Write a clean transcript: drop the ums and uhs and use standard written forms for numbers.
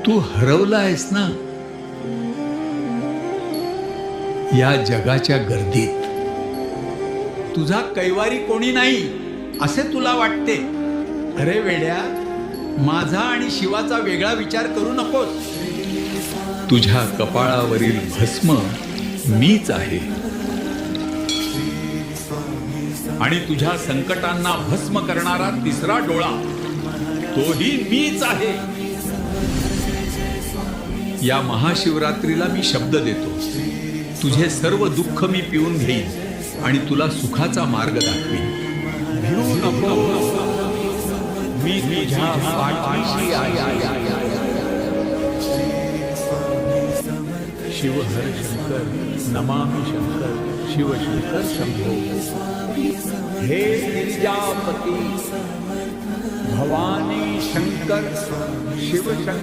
तू हरवला आहेस ना या जगाच्या गर्दीत. तुझा कैवारी कोणी नाही असे तुला वाटते. अरे वेड्या, माझा आणि शिवाचा वेगळा विचार करू नकोस. तुझ्या कपाळावरील भस्म मीच आहे आणि तुझ्या संकटांना भस्म करणारा तिसरा डोळा तोही मीच आहे. या महाशिवरात्रीला मी शब्द देतो, तुझे सर्व दुःख मी पिऊन घेईन आणि तुला सुखाचा मार्ग दाखवीन. भिऊ नको, मी तुझ्या पाठीशी आहे. शिव हर शंकर, नमामि शंकर, शिव शंकर शंभो. हे गिरिजापती भवानी शंकर शिव शंकर.